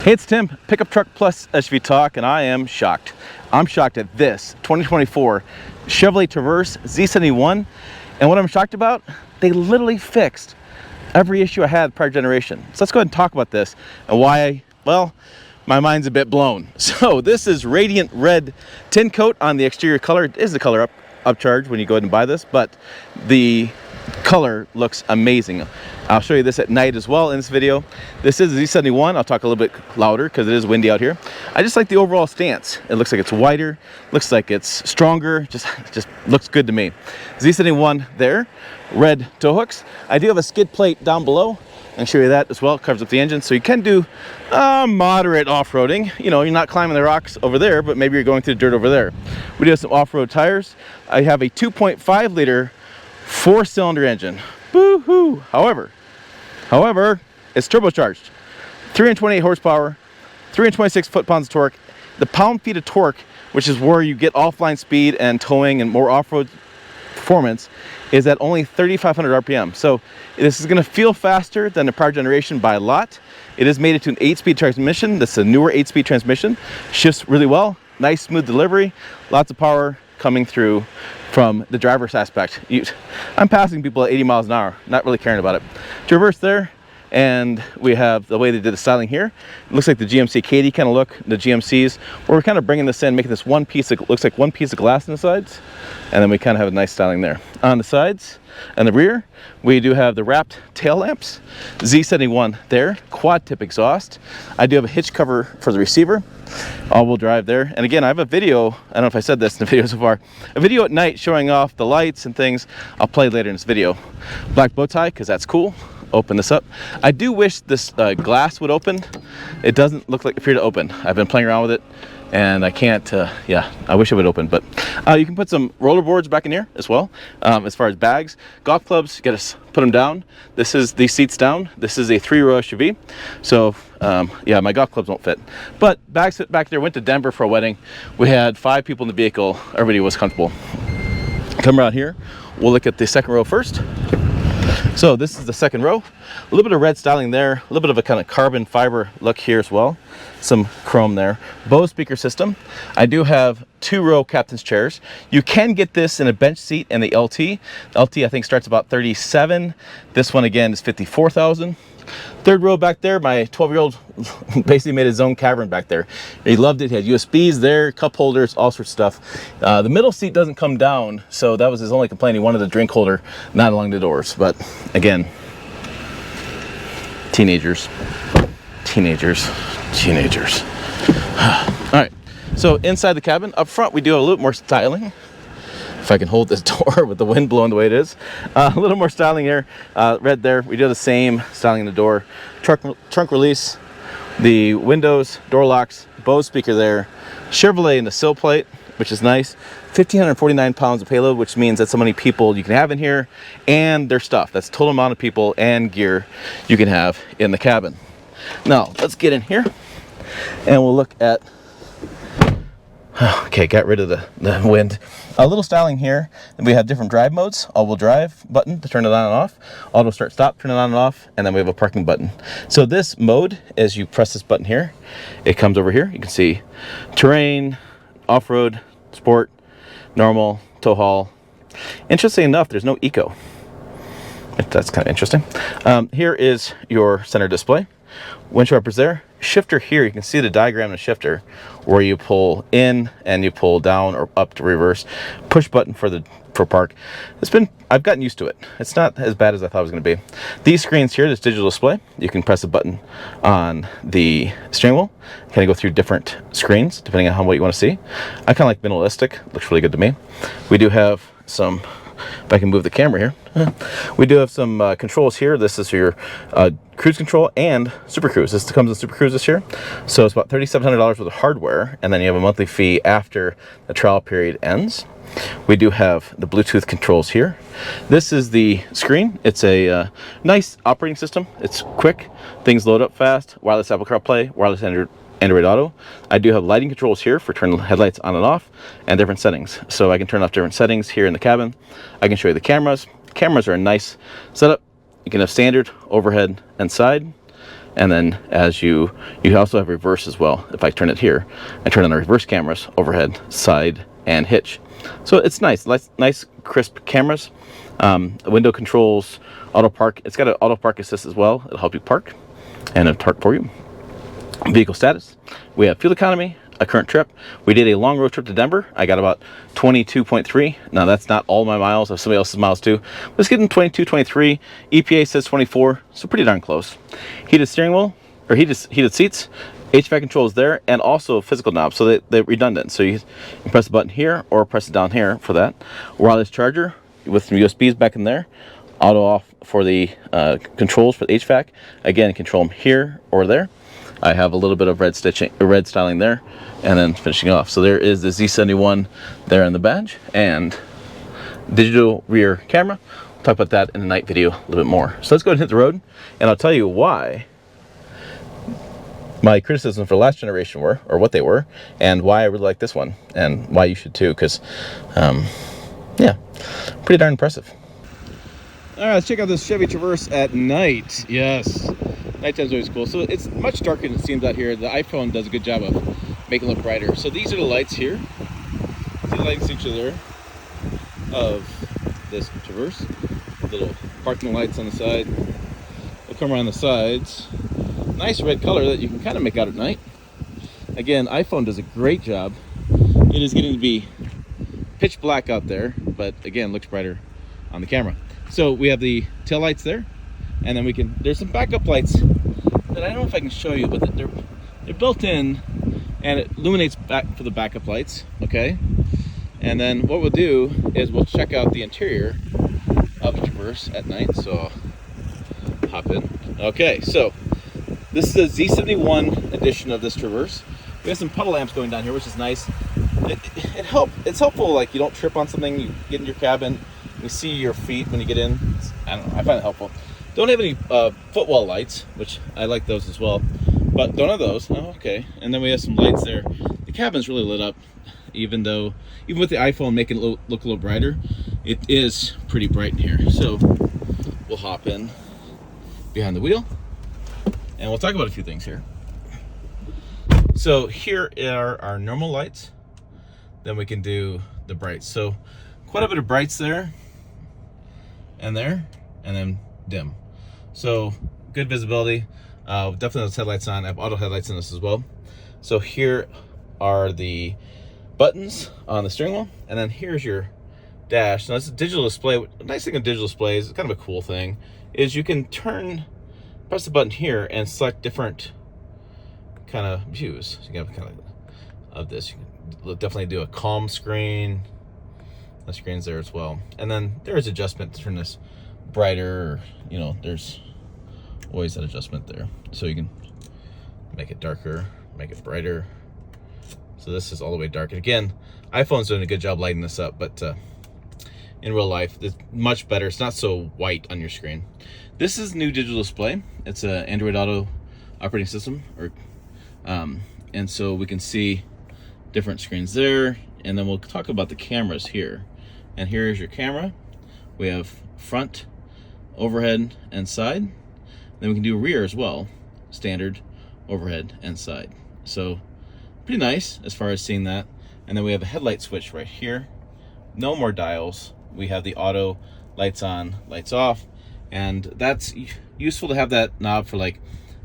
Hey, it's Tim, Pickup Truck Plus SUV Talk, and I am shocked. I'm shocked at this 2024 Chevy Traverse Z71. And what I'm shocked about, they literally fixed every issue I had prior generation. So let's go ahead and talk about this and why, well, my mind's a bit blown. So this is radiant red tin coat on the exterior color. It is the color upcharge when you go ahead and buy this, but the color looks amazing. I'll show you this at night as well in this video. This is the Z71. I'll talk a little bit louder because it is windy out here. I just like the overall stance. It looks like it's wider, looks like it's stronger, just looks good to me. Z71 there, red tow hooks. I do have a skid plate down below. I'll show you that as well. It covers up the engine, so you can do moderate off-roading. You know, you're not climbing the rocks over there, but maybe you're going through the dirt over there. We do have some off-road tires. I have a 2.5 liter 4-cylinder engine. Boo-hoo! However, it's turbocharged. 328 horsepower, 326 foot-pounds of torque. The pound-feet of torque, which is where you get offline speed and towing and more off-road performance, is at only 3,500 RPM. So this is going to feel faster than the prior generation by a lot. It is made into an 8-speed transmission. This is a newer 8-speed transmission. Shifts really well. Nice, smooth delivery. Lots of power coming through from the driver's aspect. I'm passing people at 80 miles an hour, not really caring about it. Traverse there, and we have the way they did the styling here. It looks like the GMC Katy kind of look, the GMCs, where we're kind of bringing this in, making this one piece that looks like one piece of glass on the sides, and then we kind of have a nice styling there. On the sides and the rear, we do have the wrapped tail lamps, Z71 there, quad tip exhaust. I do have a hitch cover for the receiver. All-wheel drive there. And again, I have a video, I don't know if I said this in the video so far, a video at night showing off the lights and things. I'll play later in this video. Black bow tie, because that's cool. Open this up. I do wish this glass would open. It doesn't look like appear to open. I've been playing around with it and I can't, yeah, I wish it would open, but you can put some roller boards back in here as well. As far as bags, golf clubs, you gotta put them down. This is the seats down. This is a 3-row SUV. So yeah, my golf clubs won't fit, but bags fit back there. Went to Denver for a wedding. We had 5 people in the vehicle. Everybody was comfortable. Come around here. We'll look at the second row first. So this is the second row. A little bit of red styling there, a little bit of a kind of carbon fiber look here as well. Some chrome there. Bose speaker system. I do have 2-row captain's chairs. You can get this in a bench seat and the LT. The LT I think starts about 37. This one again is 54,000. Third row back there, my 12-year-old basically made his own cavern back there. He loved it. He had USBs there, cup holders, all sorts of stuff. The middle seat doesn't come down, so that was his only complaint. He wanted a drink holder, not along the doors. But again, teenagers. All right, so inside the cabin, up front, we do a little more styling. If I can hold this door with the wind blowing the way it is. A little more styling here, red there. We do the same styling in the door. Trunk release, the windows, door locks, Bose speaker there. Chevrolet in the sill plate, which is nice. 1,549 pounds of payload, which means that's how many people you can have in here and their stuff. That's the total amount of people and gear you can have in the cabin. Now, let's get in here and we'll look at, okay, got rid of the wind. A little styling here, and we have different drive modes. All-wheel drive button to turn it on and off. Auto start stop, turn it on and off, and then we have a parking button. So this mode, as you press this button here, it comes over here. You can see terrain, off-road, sport, normal, tow haul. Interesting enough, there's no eco. That's kind of interesting. Here is your center display. Windshield wipers there. Shifter here, you can see the diagram of the shifter where you pull in and you pull down or up to reverse. Push button for park. I've gotten used to it. It's not as bad as I thought it was going to be. These screens here, this digital display, you can press a button on the steering wheel, kind of go through different screens depending on what you want to see. I kind of like minimalistic. Looks really good to me. We do have some, if I can move the camera here, we do have some controls here. This is your cruise control and Super Cruise. This comes in Super Cruise this year. So it's about $3,700 worth of hardware, and then you have a monthly fee after the trial period ends. We do have the Bluetooth controls here. This is the screen. It's a nice operating system. It's quick. Things load up fast. Wireless Apple CarPlay, wireless Android Auto. I do have lighting controls here for turning headlights on and off, and different settings. So I can turn off different settings here in the cabin. I can show you the cameras. Cameras are a nice setup. You can have standard, overhead, and side. And then as you also have reverse as well. If I turn it here, I turn on the reverse cameras, overhead, side, and hitch. So it's nice crisp cameras. Window controls, auto park. It's got an auto park assist as well. It'll help you park and it'll park for you. Vehicle status. We have fuel economy, a current trip. We did a long road trip to Denver. I got about 22.3. Now that's not all my miles, of somebody else's miles too. Let's get in 22, 23. EPA says 24, so pretty darn close. Heated steering wheel, or heated seats. HVAC controls there, and also physical knobs, so they're redundant. So you can press the button here or press it down here for that. Wireless charger with some USBs back in there. Auto off for the controls for the HVAC. Again, control them here or there. I have a little bit of red styling there, and then finishing off. So there is the Z71 there in the badge, and digital rear camera. We'll talk about that in the night video a little bit more. So let's go ahead and hit the road, and I'll tell you why my criticisms for last generation were, or what they were, and why I really like this one, and why you should too, because, yeah, pretty darn impressive. All right, let's check out this Chevy Traverse at night. Yes, nighttime's always cool. So it's much darker than it seems out here. The iPhone does a good job of making it look brighter. So these are the lights here. See the lighting feature there of this Traverse. Little parking lights on the side. They'll come around the sides. Nice red color that you can kind of make out at night. Again, iPhone does a great job. It is getting to be pitch black out there, but again, looks brighter on the camera. So we have the tail lights there, and then there's some backup lights that I don't know if I can show you, but they're built in, and it illuminates back for the backup lights, okay? And then what we'll do is we'll check out the interior of the Traverse at night. So I'll hop in. Okay, so this is the Z71 edition of this Traverse. We have some puddle lamps going down here, which is nice. It's helpful, like you don't trip on something, you get in your cabin, you see your feet when you get in. I don't know, I find it helpful. Don't have any footwell lights, which I like those as well, but don't have those. Oh, okay. And then we have some lights there. The cabin's really lit up, even with the iPhone making it look a little brighter, it is pretty bright in here. So we'll hop in behind the wheel, and we'll talk about a few things here. So here are our normal lights. Then we can do the brights. So quite a bit of brights there, and then dim. So good visibility. Definitely those headlights on. I have auto headlights in this as well. So here are the buttons on the steering wheel, and then here's your dash. Now it's a digital display. The nice thing of digital displays, it's kind of a cool thing, is you can press the button here and select different kind of views. So you can have kind of this. You can definitely do a calm screen. The screen's there as well, and then there is adjustment to turn this brighter. You know, there's always that adjustment there, so you can make it darker, make it brighter. So this is all the way dark, and again, iPhone's doing a good job lighting this up, but in real life it's much better. It's not so white on your screen. This is new digital display. It's a Android Auto operating system, and so we can see different screens there, and then we'll talk about the cameras here. And here's your camera. We have front, overhead, and side. Then we can do rear as well, standard, overhead, and side. So pretty nice as far as seeing that. And then we have a headlight switch right here. No more dials. We have the auto lights on, lights off, and that's useful to have that knob for like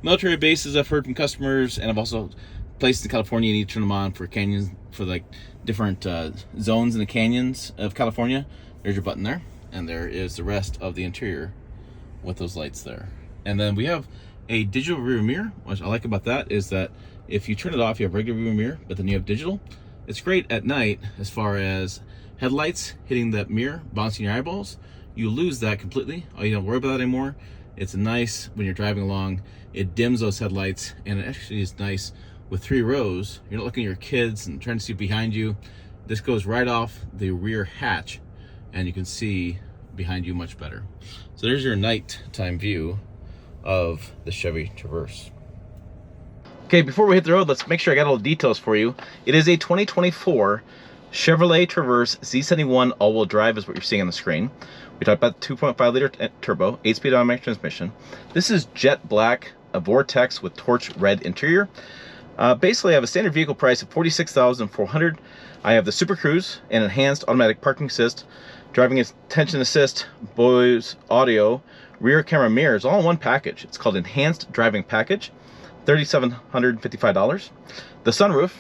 military bases. I've heard from customers, and I've also places in California you need to turn them on for canyons, for like different zones in the canyons of California. There's your button there, and there is the rest of the interior with those lights there. And then we have a digital rear mirror. What I like about that is that if you turn it off, you have regular rear mirror, but then you have digital. It's great at night as far as headlights hitting that mirror, bouncing your eyeballs. You lose that completely. Oh, you don't worry about that anymore. It's nice when you're driving along. It dims those headlights, and it actually is nice with 3 rows. You're not looking at your kids and trying to see behind you. This goes right off the rear hatch, and you can see behind you much better. So there's your nighttime view of the Chevy Traverse. Okay, before we hit the road, let's make sure I got all the details for you. It is a 2024 Chevrolet Traverse Z71 all-wheel drive is what you're seeing on the screen. We talked about the 2.5 liter turbo, 8-speed automatic transmission. This is jet black a Vortex with torch red interior. Basically, I have a standard vehicle price of $46,400. I have the Super Cruise and enhanced automatic parking assist, driving attention assist, Bose audio, rear camera mirrors, all in one package. It's called Enhanced Driving Package, $3,755. The sunroof,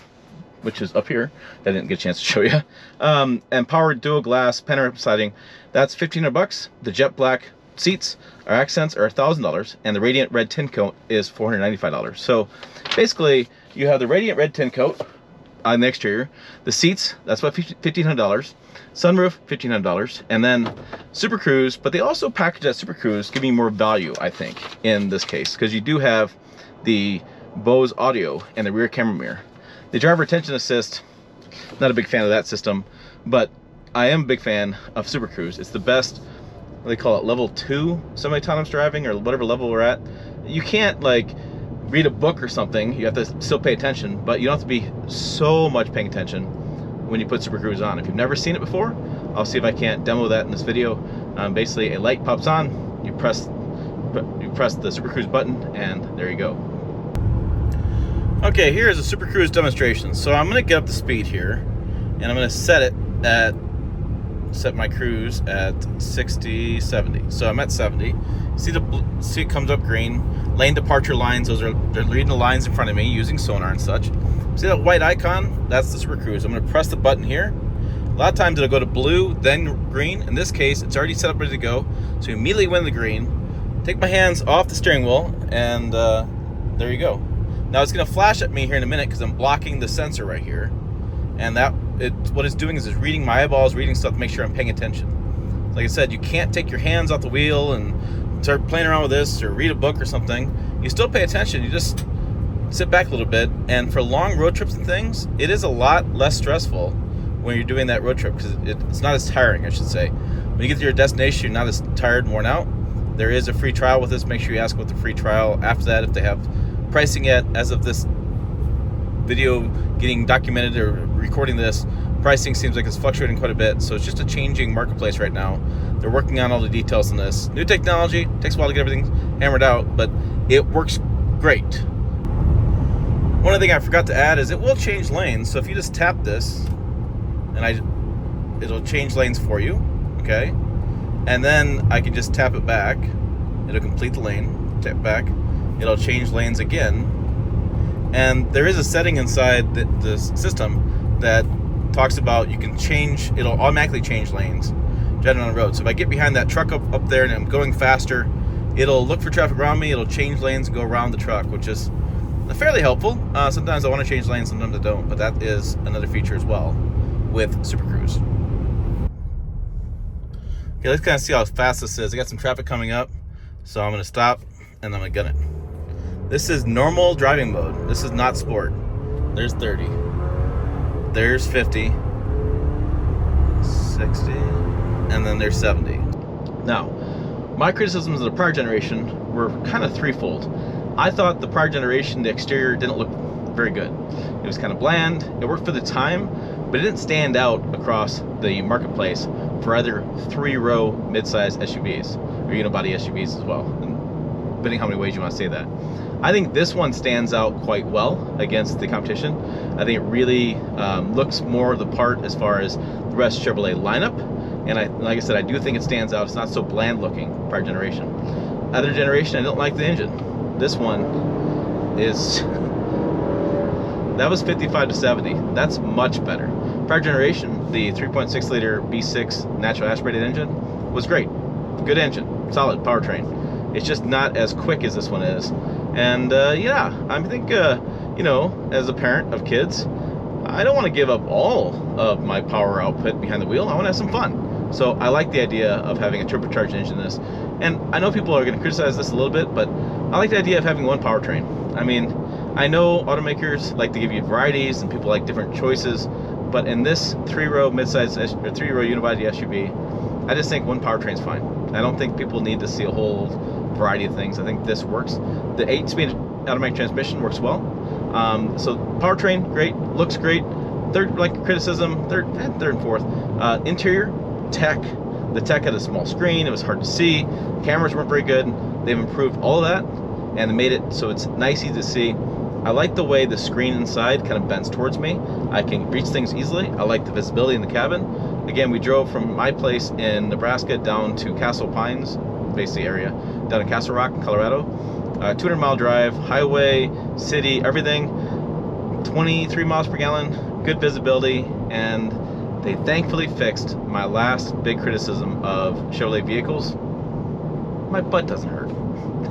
which is up here, that I didn't get a chance to show you, and powered dual glass panoramic siding, that's $1,500. The jet black seats or accents are $1,000, and the radiant red tint coat is $495. So basically, you have the radiant red tint coat on the exterior, the seats, that's about $1,500, sunroof, $1,500, and then Super Cruise. But they also package that Super Cruise, giving more value, I think, in this case, because you do have the Bose audio and the rear camera mirror. The driver attention assist, not a big fan of that system, but I am a big fan of Super Cruise. It's the best, they call it level 2 semi-autonomous driving, or whatever level we're at. You can't like read a book or something, you have to still pay attention, but you don't have to be so much paying attention when you put Super Cruise on. If you've never seen it before, I'll see if I can't demo that in this video. Basically, a light pops on, you press the Super Cruise button, and there you go. Okay, here's a Super Cruise demonstration. So I'm going to get up the speed here, and I'm going to set my cruise at 60, 70. So I'm at 70. See it comes up green. Lane departure lines, they're reading the lines in front of me using sonar and such. See that white icon? That's the Super Cruise. I'm going to press the button here. A lot of times it'll go to blue, then green. In this case, it's already set up ready to go. So you immediately win the green. Take my hands off the steering wheel, and there you go. Now it's going to flash at me here in a minute because I'm blocking the sensor right here. And what it's doing is it's reading my eyeballs, reading stuff to make sure I'm paying attention. Like I said, you can't take your hands off the wheel and start playing around with this or read a book or something. You still pay attention, you just sit back a little bit. And for long road trips and things, it is a lot less stressful when you're doing that road trip, because it's not as tiring, I should say. When you get to your destination, you're not as tired and worn out. There is a free trial with this. Make sure you ask about the free trial after that if they have pricing yet. As of this video getting documented or recording this, pricing seems like it's fluctuating quite a bit, so it's just a changing marketplace right now. They're working on all the details in this. New technology, takes a while to get everything hammered out, but it works great. One other thing I forgot to add is it will change lanes. So if you just tap this, and it'll change lanes for you, okay? And then I can just tap it back. It'll complete the lane, tap back. It'll change lanes again. And there is a setting inside the system that talks about you can change, it'll automatically change lanes driving on the road. So if I get behind that truck up there and I'm going faster, it'll look for traffic around me, it'll change lanes and go around the truck, which is fairly helpful. Sometimes I want to change lanes, sometimes I don't, but that is another feature as well with Super Cruise. Okay, let's kind of see how fast this is. I got some traffic coming up, so I'm going to stop and I'm going to gun it. This is normal driving mode. This is not sport. There's 30. There's 50. 60. And then there's 70. Now, my criticisms of the prior generation were kind of threefold. I thought the prior generation, the exterior didn't look very good. It was kind of bland. It worked for the time, but it didn't stand out across the marketplace for either three-row mid-size SUVs or unibody SUVs as well, and depending how many ways you want to say that. I think this one stands out quite well against the competition. I think it really looks more the part as far as the rest Chevrolet lineup. And like I said, I do think it stands out. It's not so bland looking, prior generation. Other generation, I don't like the engine. This one is, that was 55 to 70. That's much better. Prior generation, the 3.6 liter V6 natural aspirated engine was great. Good engine, solid powertrain. It's just not as quick as this one is. And yeah, I think, you know, as a parent of kids, I don't want to give up all of my power output behind the wheel. I want to have some fun. So I like the idea of having a turbocharged engine in this. And I know people are going to criticize this a little bit, but I like the idea of having one powertrain. I mean, I know automakers like to give you varieties and people like different choices, but in this three-row midsize or three-row unibody SUV, I just think one powertrain's fine. I don't think people need to see a whole variety of things. I think this works. The 8-speed automatic transmission works well. So powertrain, great, looks great. Third, like criticism, third and fourth. Interior, tech. The tech had a small screen, it was hard to see. Cameras weren't very good. They've improved all of that. and they made it so it's nice, easy to see. I like the way the screen inside kind of bends towards me. I can reach things easily. I like the visibility in the cabin. Again, we drove from my place in Nebraska down to Castle Pines, basically area, down to Castle Rock in Colorado. 200-mile drive, highway, city, everything. 23 miles per gallon, good visibility, and they thankfully fixed my last big criticism of Chevrolet vehicles. My butt doesn't hurt.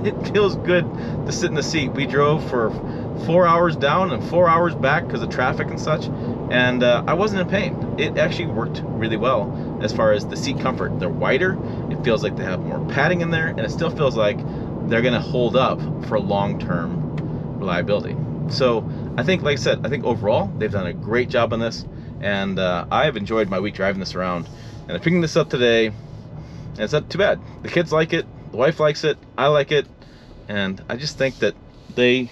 It feels good to sit in the seat. We drove for 4 hours down and 4 hours back because of traffic and such, and I wasn't in pain. It actually worked really well as far as the seat comfort. They're wider, it feels like they have more padding in there, and it still feels like they're gonna hold up for long-term reliability. So I think, like I said, I think overall they've done a great job on this, and I've enjoyed my week driving this around. And I'm picking this up today, and it's not too bad. The kids like it, the wife likes it, I like it, and I just think that they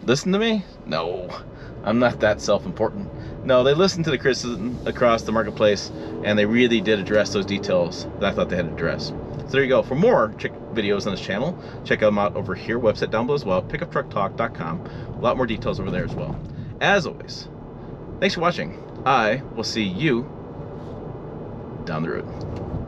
listen to me. No, I'm not that self-important. No, they listened to the criticism across the marketplace, and they really did address those details that I thought they had to address. So there you go. For more videos on this channel, check them out over here, website down below as well, pickuptrucktalk.com. A lot more details over there as well. As always, thanks for watching. I will see you down the road.